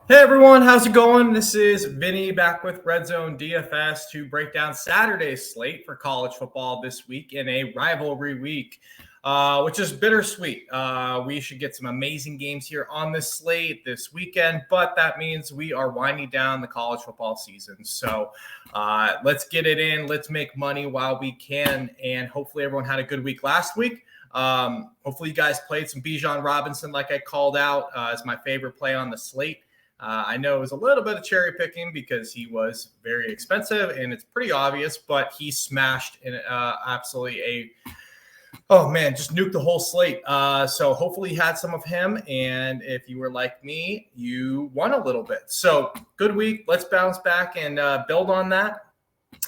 Hey everyone, how's it going? This is Vinnie back with Red Zone DFS to break down Saturday's slate for college football this week in a rivalry week, which is bittersweet. We should get some amazing games here on this slate this weekend, but that means we are winding down the college football season. So let's get it in. Let's make money while we can, and hopefully everyone had a good week last week. Hopefully you guys played some Bijan Robinson like I called out as my favorite play on the slate. I know it was a little bit of cherry picking because he was very expensive and it's pretty obvious, but he smashed in absolutely just nuked the whole slate. So hopefully you had some of him. And if you were like me, you won a little bit. So good week. Let's bounce back and build on that.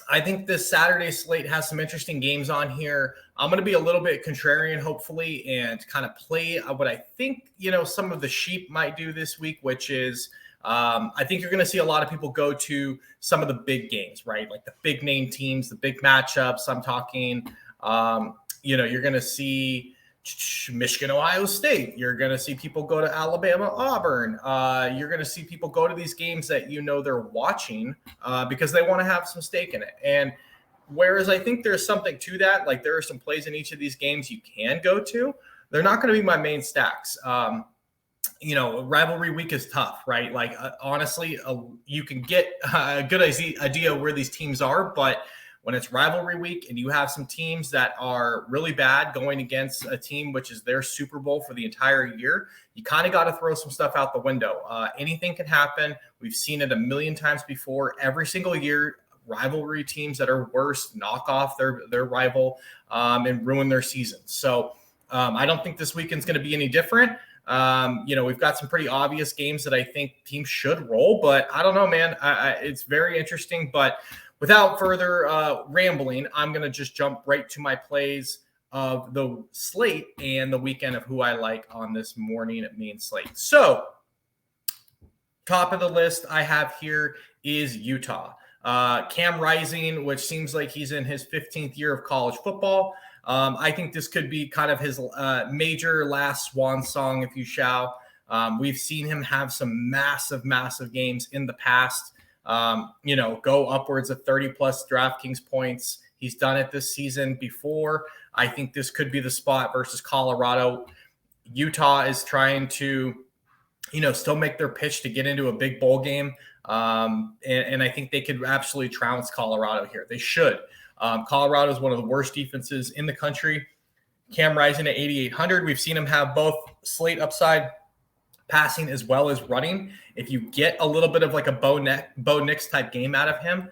I think this Saturday slate has some interesting games on here. I'm going to be a little bit contrarian, hopefully, and kind of play what I think, some of the sheep might do this week, which is I think you're going to see a lot of people go to some of the big games, right? Like the big name teams, the big matchups. I'm talking, you're going to see Michigan, Ohio State. You're going to see people go to Alabama, Auburn. You're going to see people go to these games that they're watching because they want to have some stake in it. And whereas I think there's something to that, like there are some plays in each of these games you can go to. They're not going to be my main stacks. Rivalry week is tough, right? Like, honestly, you can get a good idea where these teams are, but when it's rivalry week and you have some teams that are really bad going against a team which is their Super Bowl for the entire year, you kind of got to throw some stuff out the window. Anything can happen. We've seen it a million times before. Every single year, rivalry teams that are worse knock off their rival and ruin their season. So I don't think this weekend's going to be any different. We've got some pretty obvious games that I think teams should roll, but I don't know, man. It's very interesting. But without further rambling, I'm going to just jump right to my plays of the slate and the weekend of who I like on this morning main slate. So top of the list I have here is Utah. Cam Rising, which seems like he's in his 15th year of college football. I think this could be kind of his major last swan song, if you shall. We've seen him have some massive, massive games in the past, go upwards of 30 plus DraftKings points. He's done it this season before. I think this could be the spot versus Colorado. Utah is trying to, still make their pitch to get into a big bowl game. And I think they could absolutely trounce Colorado here. They should. Colorado is one of the worst defenses in the country. Cam Rising at 8,800. We've seen him have both slate upside passing as well as running. If you get a little bit of like a Bo Nix type game out of him,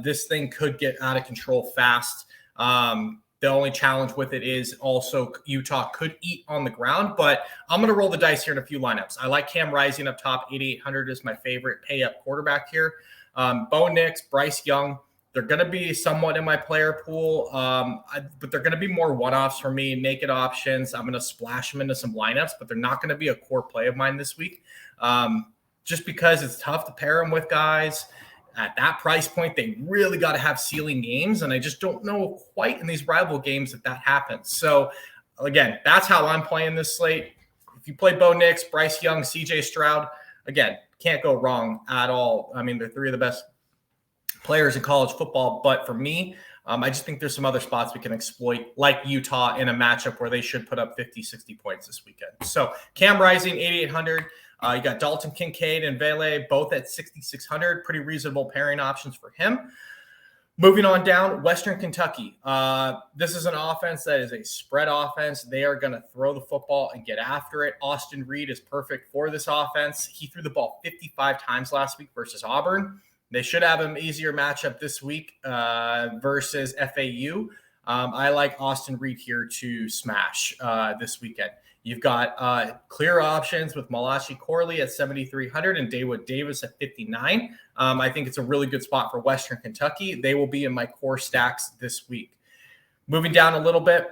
this thing could get out of control fast. The only challenge with it is also Utah could eat on the ground, but I'm going to roll the dice here in a few lineups. I like Cam Rising up top. 8,800 is my favorite pay-up quarterback here. Bo Nix, Bryce Young, they're going to be somewhat in my player pool, but they're going to be more one-offs for me, naked options. I'm going to splash them into some lineups, but they're not going to be a core play of mine this week just because it's tough to pair them with guys. At that price point, they really got to have ceiling games, and I just don't know quite in these rival games that happens. So, again, that's how I'm playing this slate. If you play Bo Nix, Bryce Young, CJ Stroud, again, can't go wrong at all. I mean, they're three of the best players in college football, but for me, I just think there's some other spots we can exploit, like Utah in a matchup where they should put up 50, 60 points this weekend. So, Cam Rising, 8,800. You got Dalton Kincaid and Vele both at 6,600. Pretty reasonable pairing options for him. Moving on down, Western Kentucky. This is an offense that is a spread offense. They are going to throw the football and get after it. Austin Reed is perfect for this offense. He threw the ball 55 times last week versus Auburn. They should have an easier matchup this week versus FAU. I like Austin Reed here to smash this weekend. You've got clear options with Malachi Corley at 7,300 and Dawood Davis at 59. I think it's a really good spot for Western Kentucky. They will be in my core stacks this week. Moving down a little bit,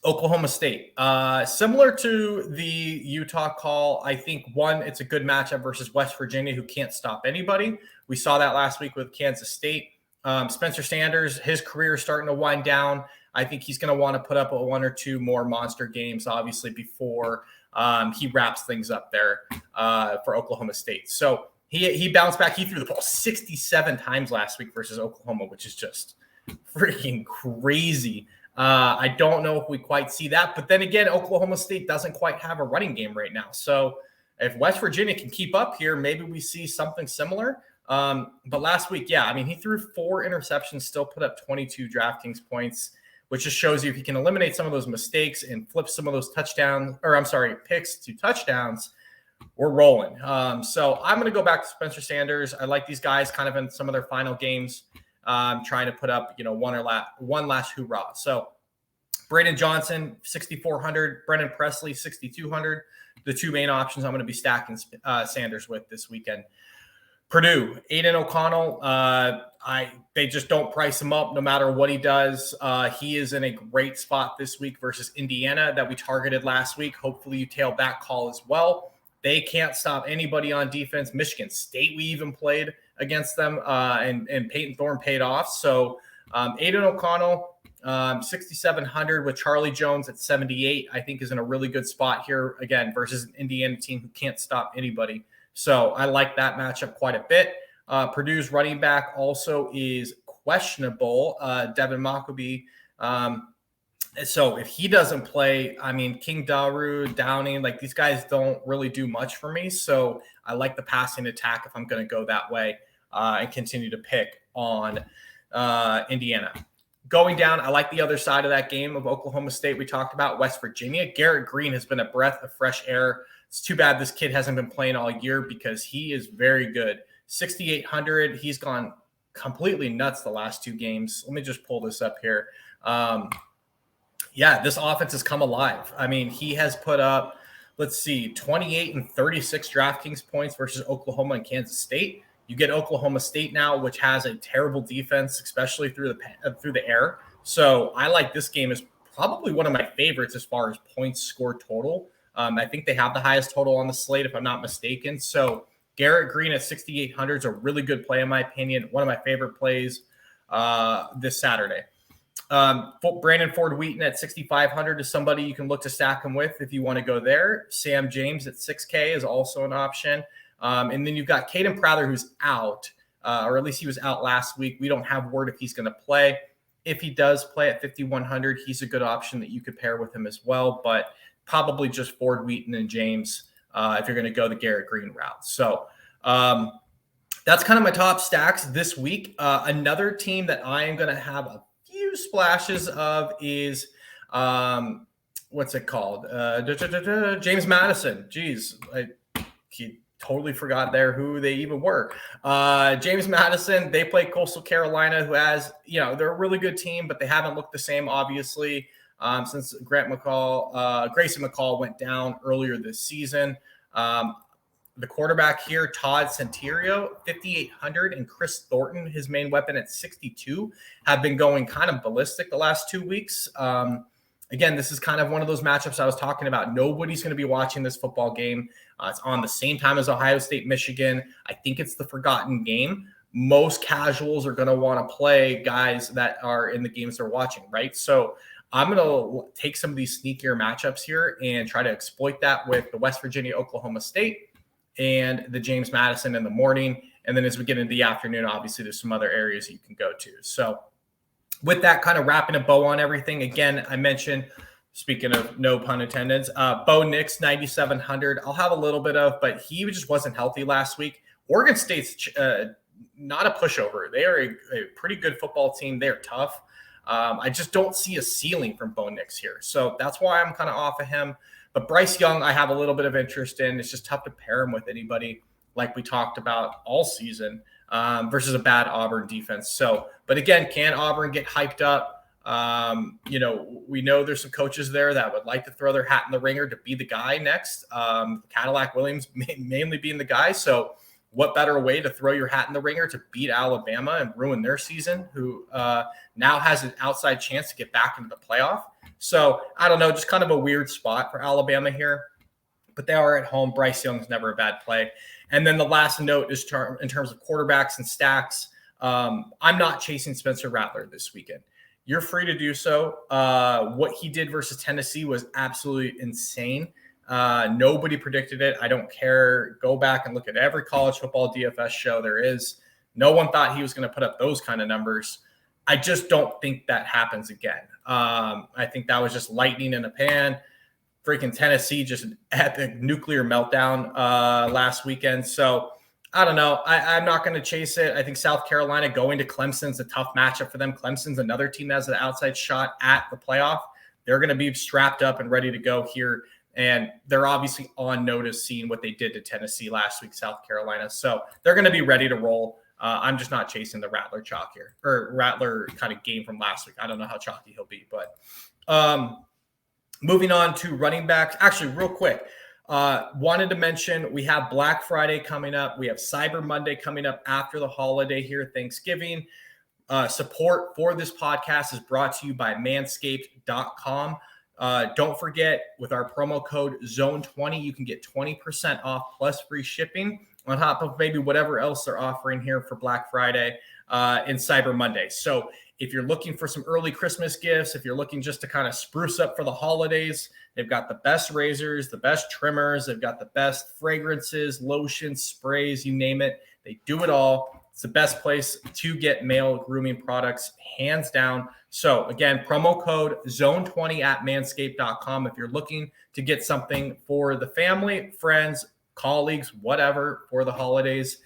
Oklahoma State. Similar to the Utah call, I think, one, it's a good matchup versus West Virginia, who can't stop anybody. We saw that last week with Kansas State. Spencer Sanders, his career is starting to wind down. I think he's going to want to put up one or two more monster games, obviously, before he wraps things up there for Oklahoma State. So he bounced back. He threw the ball 67 times last week versus Oklahoma, which is just freaking crazy. I don't know if we quite see that. But then again, Oklahoma State doesn't quite have a running game right now. So if West Virginia can keep up here, maybe we see something similar. But last week, yeah, I mean, he threw 4 interceptions, still put up 22 DraftKings points, which just shows you if you can eliminate some of those mistakes and flip some of those picks to touchdowns, we're rolling. So I'm going to go back to Spencer Sanders. I like these guys kind of in some of their final games, trying to put up, one last hoorah. So Braden Johnson, 6,400, Brendan Presley, 6,200. The two main options I'm going to be stacking Sanders with this weekend. Purdue, Aiden O'Connell, they just don't price him up no matter what he does. He is in a great spot this week versus Indiana that we targeted last week. Hopefully you tail that call as well. They can't stop anybody on defense. Michigan State, we even played against them, and Peyton Thorne paid off. So Aiden O'Connell, 6,700 with Charlie Jones at 78, I think is in a really good spot here, again, versus an Indiana team who can't stop anybody. So I like that matchup quite a bit. Purdue's running back also is questionable, Devin Mockobee. So if he doesn't play, I mean, King Daru, Downing, like these guys don't really do much for me. So I like the passing attack if I'm going to go that way and continue to pick on Indiana. Going down, I like the other side of that game of Oklahoma State. We talked about West Virginia. Garrett Green has been a breath of fresh air. It's too bad this kid hasn't been playing all year because he is very good. 6,800. He's gone completely nuts the last 2 games. Let me just pull this up here. Yeah, this offense has come alive. I mean, he has put up, 28 and 36 DraftKings points versus Oklahoma and Kansas State. You get Oklahoma State now, which has a terrible defense, especially through the air. So I like this game as probably one of my favorites as far as points scored total. I think they have the highest total on the slate, if I'm not mistaken. So Garrett Green at 6,800 is a really good play, in my opinion. One of my favorite plays this Saturday. Brandon Ford Wheaton at 6,500 is somebody you can look to stack him with if you want to go there. Sam James at 6K is also an option. And then you've got Caden Prather, who's out, or at least he was out last week. We don't have word if he's going to play. If he does play at 5,100, he's a good option that you could pair with him as well. But probably just Ford Wheaton and James if you're going to go the Garrett Green route. So that's kind of my top stacks this week. Another team that I am going to have a few splashes of is what's it called? James Madison. Jeez, he totally forgot there who they even were. James Madison, they play Coastal Carolina, who has, they're a really good team, but they haven't looked the same, obviously, since Grayson McCall went down earlier this season. The quarterback here, Todd Centerio, 5,800, and Chris Thornton, his main weapon at 62, have been going kind of ballistic the last 2 weeks. Again, this is kind of one of those matchups I was talking about. Nobody's going to be watching this football game. It's on the same time as Ohio State, Michigan. I think it's the forgotten game. Most casuals are going to want to play guys that are in the games they're watching, right? So I'm going to take some of these sneakier matchups here and try to exploit that with the West Virginia, Oklahoma State, and the James Madison in the morning. And then as we get into the afternoon, obviously there's some other areas you can go to. So with that, kind of wrapping a bow on everything, again, I mentioned, speaking of no pun intended, Bo Nix, 9,700. I'll have a little bit of, but he just wasn't healthy last week. Oregon State's not a pushover. They are a pretty good football team. They're tough. I just don't see a ceiling from Bo Nix here. So that's why I'm kind of off of him. But Bryce Young, I have a little bit of interest in. It's just tough to pair him with anybody like we talked about all season versus a bad Auburn defense. So, but again, can Auburn get hyped up? We know there's some coaches there that would like to throw their hat in the ringer to be the guy next. Cadillac Williams mainly being the guy. So what better way to throw your hat in the ringer to beat Alabama and ruin their season, who now has an outside chance to get back into the playoff? So I don't know, just kind of a weird spot for Alabama here, but they are at home. Bryce Young's never a bad play. And then the last note is in terms of quarterbacks and stacks. I'm not chasing Spencer Rattler this weekend. You're free to do so. What he did versus Tennessee was absolutely insane. Nobody predicted it. I don't care. Go back and look at every college football DFS show there is. No one thought he was going to put up those kind of numbers. I just don't think that happens again. I think that was just lightning in a pan. Freaking Tennessee, just an epic nuclear meltdown last weekend. So I don't know. I'm not going to chase it. I think South Carolina going to Clemson's a tough matchup for them. Clemson's another team that has an outside shot at the playoff. They're going to be strapped up and ready to go here. And they're obviously on notice seeing what they did to Tennessee last week, South Carolina. So they're going to be ready to roll. I'm just not chasing the Rattler chalk here, or Rattler kind of game from last week. I don't know how chalky he'll be, but moving on to running backs. Actually, real quick, wanted to mention we have Black Friday coming up. We have Cyber Monday coming up after the holiday here, Thanksgiving. Support for this podcast is brought to you by manscaped.com. Don't forget, with our promo code ZONE20, you can get 20% off plus free shipping on top of maybe whatever else they're offering here for Black Friday and Cyber Monday. So if you're looking for some early Christmas gifts, if you're looking just to kind of spruce up for the holidays, they've got the best razors, the best trimmers, they've got the best fragrances, lotions, sprays, you name it. They do it all. It's the best place to get male grooming products, hands down. So again, promo code ZONE20 at manscaped.com if you're looking to get something for the family, friends, colleagues, whatever, for the holidays.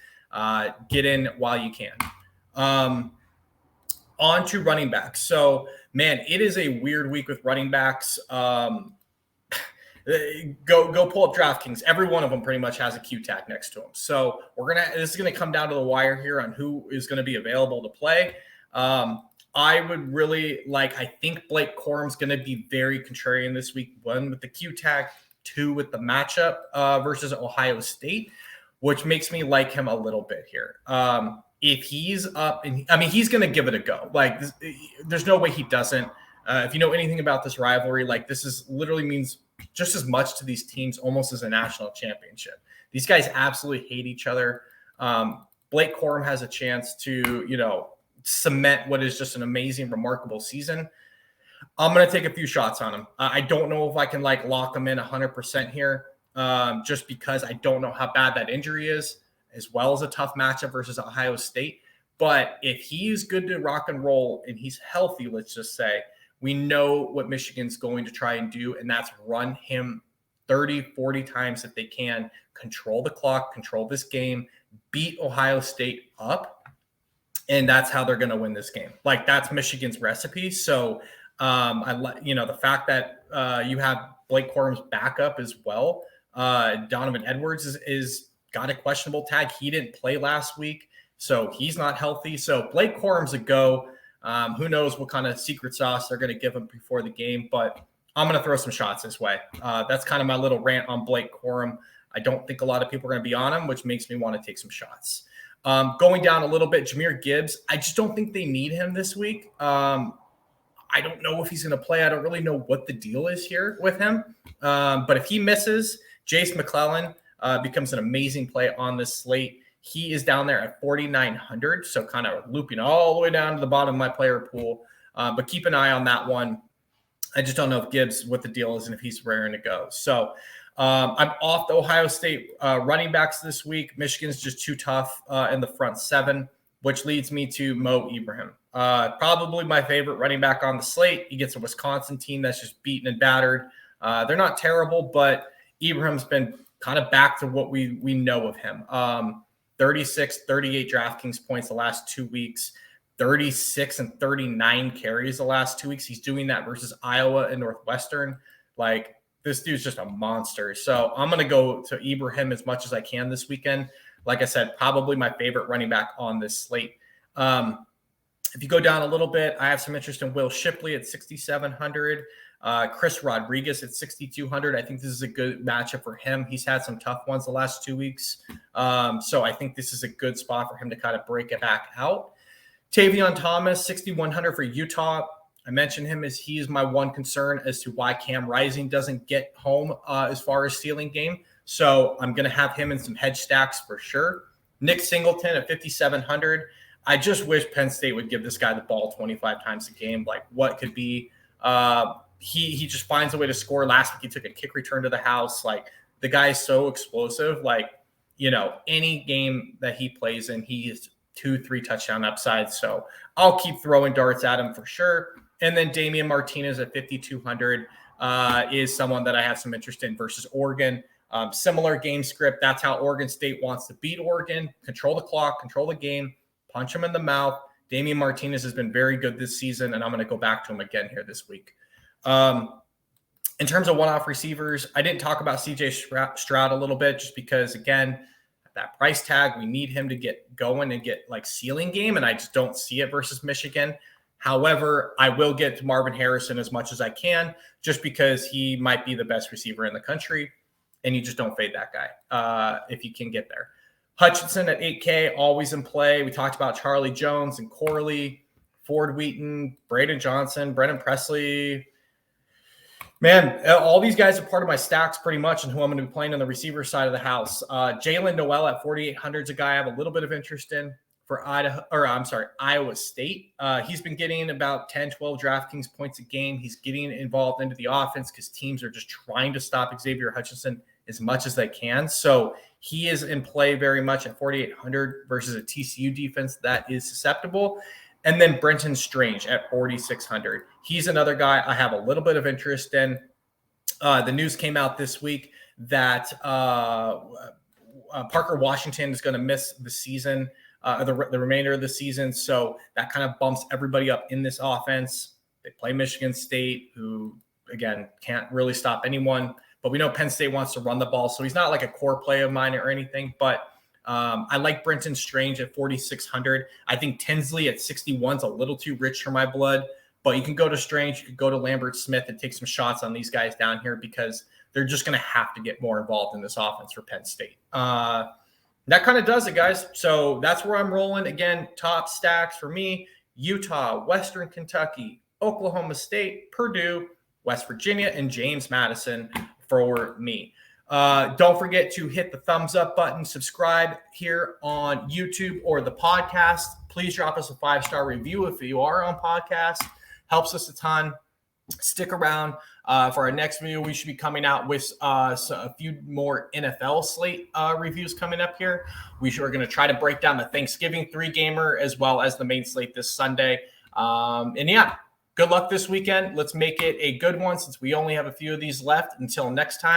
Get in while you can. On to running backs. So, man, it is a weird week with running backs. Go pull up DraftKings. Every one of them pretty much has a Q tag next to them. So this is gonna come down to the wire here on who is going to be available to play. I would really I think Blake Corum's going to be very contrarian this week. One with the Q tag, two with the matchup versus Ohio State, which makes me like him a little bit here. If he's up, he's going to give it a go. There's no way he doesn't. If you know anything about this rivalry, this is literally means just as much to these teams almost as a national championship. These guys absolutely hate each other. Blake Corum has a chance to, cement what is just an amazing, remarkable season. I'm going to take a few shots on him. I don't know if I can lock him in 100% here, just because I don't know how bad that injury is, as well as a tough matchup versus Ohio State. But if he's good to rock and roll and he's healthy, let's just say, we know what Michigan's going to try and do, and that's run him 30, 40 times if they can, control the clock, control this game, beat Ohio State up, and that's how they're going to win this game. That's Michigan's recipe. So the fact that you have Blake Corum's backup as well, Donovan Edwards is got a questionable tag. He didn't play last week, so he's not healthy. So Blake Corum's a go. Who knows what kind of secret sauce they're going to give him before the game, but I'm going to throw some shots this way. That's kind of my little rant on Blake Corum. I don't think a lot of people are going to be on him, which makes me want to take some shots. Going down a little bit, Jahmyr Gibbs, I just don't think they need him this week. I don't know if he's going to play. I don't really know what the deal is here with him. But if he misses, Jace McClellan becomes an amazing play on this slate. He is down there at 4,900, so kind of looping all the way down to the bottom of my player pool. But keep an eye on that one. I just don't know if Gibbs, what the deal is and if he's raring to go. So I'm off the Ohio State running backs this week. Michigan's just too tough in the front seven, which leads me to Mo Ibrahim. Probably my favorite running back on the slate. He gets a Wisconsin team that's just beaten and battered. They're not terrible, but Ibrahim's been kind of back to what we know of him. 36, 38 DraftKings points the last 2 weeks, 36 and 39 carries the last 2 weeks. He's doing that versus Iowa and Northwestern. This dude's just a monster. So I'm going to go to Ibrahim as much as I can this weekend. Like I said, probably my favorite running back on this slate. If you go down a little bit, I have some interest in Will Shipley at 6,700. Chris Rodriguez at 6,200. I think this is a good matchup for him. He's had some tough ones the last 2 weeks. So I think this is a good spot for him to kind of break it back out. Tavion Thomas, 6,100 for Utah. I mentioned him as he is my one concern as to why Cam Rising doesn't get home as far as ceiling game. So I'm going to have him in some hedge stacks for sure. Nick Singleton at 5,700. I just wish Penn State would give this guy the ball 25 times a game. What could be? he just finds a way to score. Last week he took a kick return to the house. Like, the guy's so explosive. Like, any game that he plays in, he is 2-3 touchdown upside. So I'll keep throwing darts at him for sure. And then Damian Martinez at 5,200 is someone that I have some interest in versus Oregon. Similar game script. That's how Oregon State wants to beat Oregon. Control the clock, control the game, punch him in the mouth. Damian Martinez has been very good this season, and I'm going to go back to him again here this week. In terms of one-off receivers, I didn't talk about CJ Stroud a little bit just because, again, at that price tag, we need him to get going and get like ceiling game, and I just don't see it versus Michigan. However, I will get to Marvin Harrison as much as I can just because he might be the best receiver in the country, and you just don't fade that guy if you can get there. Hutchinson at 8K, always in play. We talked about Charlie Jones and Corley, Ford Wheaton, Braden Johnson, Brennan Presley. Man, all these guys are part of my stacks pretty much and who I'm going to be playing on the receiver side of the house. Jalen Noel at 4,800 is a guy I have a little bit of interest in for Iowa State. He's been getting about 10, 12 DraftKings points a game. He's getting involved into the offense because teams are just trying to stop Xavier Hutchinson as much as they can. So he is in play very much at 4,800 versus a TCU defense that is susceptible. And then Brenton Strange at 4,600. He's another guy I have a little bit of interest in. The news came out this week that Parker Washington is going to miss the season, the remainder of the season. So that kind of bumps everybody up in this offense. They play Michigan State, who, again, can't really stop anyone. But we know Penn State wants to run the ball. So he's not like a core play of mine or anything. But I like Brenton Strange at 4,600. I think Tinsley at 61 is a little too rich for my blood, but you can go to Strange, you can go to Lambert Smith and take some shots on these guys down here because they're just going to have to get more involved in this offense for Penn State. That kind of does it, guys. So that's where I'm rolling. Again, top stacks for me: Utah, Western Kentucky, Oklahoma State, Purdue, West Virginia, and James Madison for me. Don't forget to hit the thumbs up button, subscribe here on YouTube or the podcast. Please drop us a 5-star review if you are on podcast. Helps us a ton. Stick around for our next video. We should be coming out with a few more NFL slate reviews coming up here. We're going to try to break down the Thanksgiving 3-gamer as well as the main slate this Sunday. And yeah, good luck this weekend. Let's make it a good one since we only have a few of these left. Until next time.